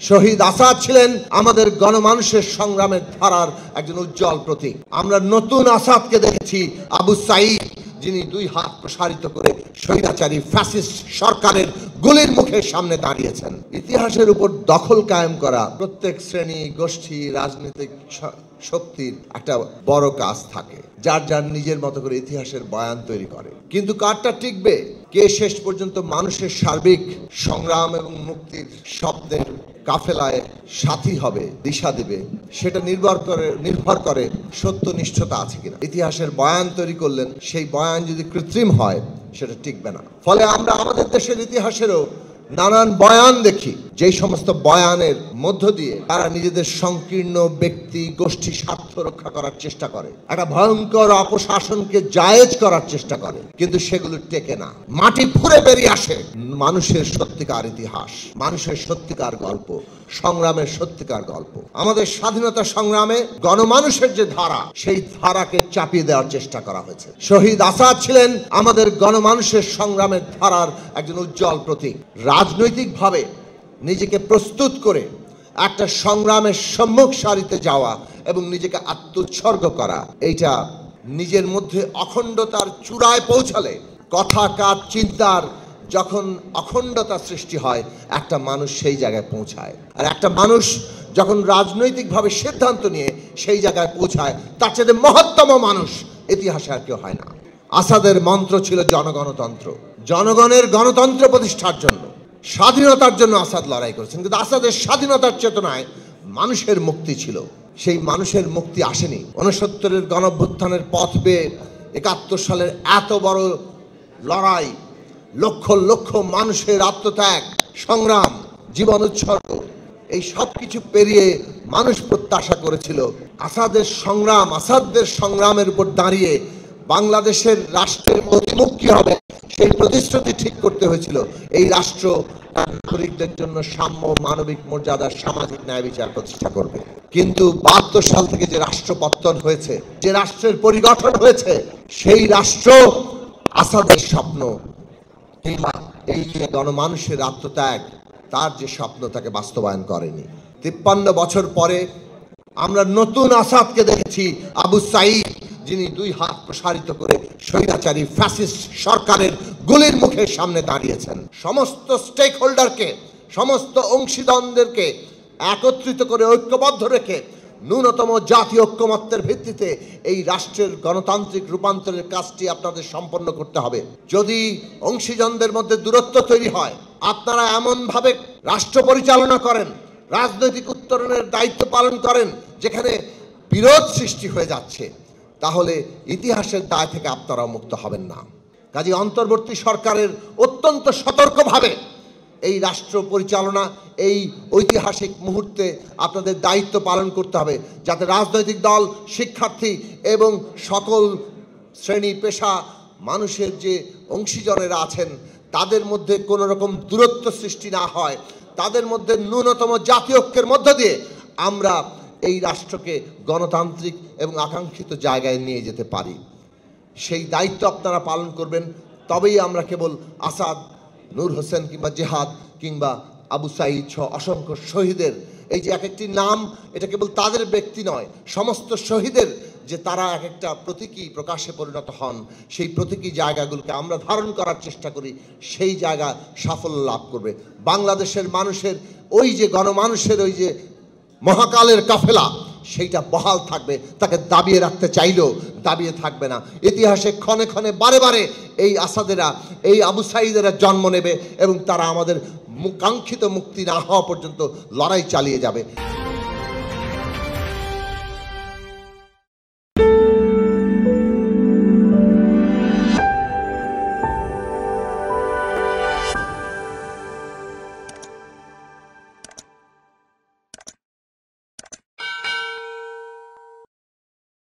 শহীদ আসাদ ছিলেন আমাদের গণমানুষের সংগ্রামের ধারার একজন উজ্জ্বল প্রতীক। আমরা নতুন আসাদকে দেখেছি, আবু সাঈদ, যিনি দুই হাত প্রসারিত করে স্বৈরাচারী ফ্যাসিস্ট সরকারের গুলির মুখের সামনে দাঁড়িয়েছেন। ইতিহাসের উপর দখল কায়েম করা প্রত্যেক শ্রেণী, গোষ্ঠী, রাজনৈতিক শক্তির একটা বড় কাজ থাকে, যার যার নিজের মতো করে ইতিহাসের বয়ান তৈরি করে। কিন্তু কারটা টিকবে, কে শেষ পর্যন্ত মানুষের সার্বিক সংগ্রাম এবং মুক্তির শব্দের কাফেলায় সাথী হবে, দিশা দেবে, সেটা নির্ভর করে সত্যনিষ্ঠতা আছে কিনা। ইতিহাসের বয়ান তৈরি করলেন, সেই বয়ান যদি কৃত্রিম হয় সেটা টিকবে না। ফলে আমরা আমাদের দেশের ইতিহাসেরও নানান বয়ান দেখি, যেই সমস্ত বয়ানের মধ্য দিয়ে তারা নিজেদের সংকীর্ণ ব্যক্তি গোষ্ঠী স্বার্থ রক্ষা করার চেষ্টা করে, একটা ভয়ঙ্কর অপশাসনকে জায়েজ করার চেষ্টা করে, কিন্তু সেগুলো টেকে না। মাটি ফুঁড়ে বেরিয়ে আসে মানুষের সত্যিকার ইতিহাস, মানুষের সত্যিকার গল্প, সংগ্রামের সত্যিকার গল্প। আমাদের স্বাধীনতা সংগ্রামে গণমানুষের যে ধারা, সেই ধারাকে চাপিয়ে দেওয়ার চেষ্টা করা হয়েছে। শহীদ আসাদ ছিলেন আমাদের গণমানুষের সংগ্রামের ধারার একজন উজ্জ্বল প্রতীক। রাজনৈতিকভাবে নিজেকে প্রস্তুত করে একটা সংগ্রামের সম্মুখ সারিতে যাওয়া এবং নিজেকে আত্মোৎসর্গ করা, এইটা নিজের মধ্যে অখণ্ডতার চূড়ায় পৌঁছালে, কথা কাজ চিন্তার যখন অখণ্ডতা সৃষ্টি হয়, একটা মানুষ সেই জায়গায় পৌঁছায়। আর একটা মানুষ যখন রাজনৈতিকভাবে সিদ্ধান্ত নিয়ে সেই জায়গায় পৌঁছায়, তার চেয়ে মহত্তম মানুষ ইতিহাসে আর কেউ হয় না। আসাদের মন্ত্র ছিল জনগণতন্ত্র, জনগণের গণতন্ত্র প্রতিষ্ঠার জন্য, স্বাধীনতার জন্য আসাদ লড়াই করেছেন। কিন্তু আসাদের স্বাধীনতার চেতনায় মানুষের মুক্তি ছিল, সেই মানুষের মুক্তি আসেনি। 69-এর গণঅভ্যুত্থানের পথ বেয়ে 71 সালের এত বড় লড়াই, লক্ষ লক্ষ মানুষের আত্মত্যাগ, সংগ্রাম, জীবন উৎসর্গ, এই সব কিছু পেরিয়ে মানুষ প্রত্যাশা করেছিল আসাদের সংগ্রামের উপর দাঁড়িয়ে বাংলাদেশের রাষ্ট্রের মুক্তি হবে। সেই প্রতিশ্রুতি ঠিক করতে হয়েছিল এই রাষ্ট্র নাগরিকদের জন্য সাম্য, মানবিক মর্যাদা, সামাজিক ন্যায় বিচার প্রতিষ্ঠা করবে। কিন্তু 72 সাল থেকে যে রাষ্ট্র পত্তন হয়েছে, যে রাষ্ট্রের পরিগঠন হয়েছে, সেই রাষ্ট্র আসাদের স্বপ্ন কিংবা এই যে গণমানুষের আত্মত্যাগ, তার যে স্বপ্ন, তাকে বাস্তবায়ন করেনি। 53 বছর পরে আমরা নতুন আসাদকে দেখেছি, আবু সাঈদ, যিনি দুই হাত প্রসারিত করে স্বৈরাচারী ফ্যাসিস্ট সরকারের গুলির মুখের সামনে দাঁড়িয়েছেন। সমস্ত স্টেক হোল্ডারকে, সমস্ত অংশীদারদেরকে একত্রিত করে ঐক্যবদ্ধ রেখে ন্যূনতম জাতীয় ঐক্যমত্যের ভিত্তিতে এই রাষ্ট্রের গণতান্ত্রিক রূপান্তরের কাজটি আপনাদের সম্পন্ন করতে হবে। যদি অংশীজনদের মধ্যে দূরত্ব তৈরি হয়, আপনারা এমনভাবে রাষ্ট্র পরিচালনা করেন, রাজনৈতিক উত্তরণের দায়িত্ব পালন করেন, যেখানে বিরোধ সৃষ্টি হয়ে যাচ্ছে, তাহলে ইতিহাসের দায় থেকে আপনারা মুক্ত হবেন না। কাজে অন্তর্বর্তী সরকারের অত্যন্ত সতর্কভাবে এই রাষ্ট্র পরিচালনা, এই ঐতিহাসিক মুহূর্তে আপনাদের দায়িত্ব পালন করতে হবে, যাতে রাজনৈতিক দল, শিক্ষার্থী এবং সকল শ্রেণী পেশা মানুষের যে অংশীজনেরা আছেন, তাদের মধ্যে কোনো রকম দূরত্ব সৃষ্টি না হয়, তাদের মধ্যে ন্যূনতম জাতীয় ঐক্যের মধ্য দিয়ে আমরা এই রাষ্ট্রকে গণতান্ত্রিক এবং আকাঙ্ক্ষিত জায়গায় নিয়ে যেতে পারি। সেই দায়িত্ব আপনারা পালন করবেন, তবেই আমরা কেবল আসাদ, নূর হোসেন কিংবা জেহাদ কিংবা আবু সাঈদ সহ অসংখ্য শহীদের, এই যে এক একটি নাম, এটা কেবল তাদের ব্যক্তি নয়, সমস্ত শহীদের যে তারা এক একটা প্রতীকী প্রকাশে পরিণত হন, সেই প্রতীকী জায়গাগুলোকে আমরা ধারণ করার চেষ্টা করি, সেই জায়গা সাফল্য লাভ করবে। বাংলাদেশের মানুষের ওই যে গণমানুষের ওই যে মহাকালের কাফেলা, সেইটা বহাল থাকবে। তাকে দাবিয়ে রাখতে চাইলেও দাবিয়ে থাকবে না। ইতিহাসে ক্ষণে ক্ষণে বারে বারে এই আসাদেরা, এই আবু সাঈদেরা জন্ম নেবে এবং তারা আমাদের কাঙ্ক্ষিত মুক্তি না হওয়া পর্যন্ত লড়াই চালিয়ে যাবে।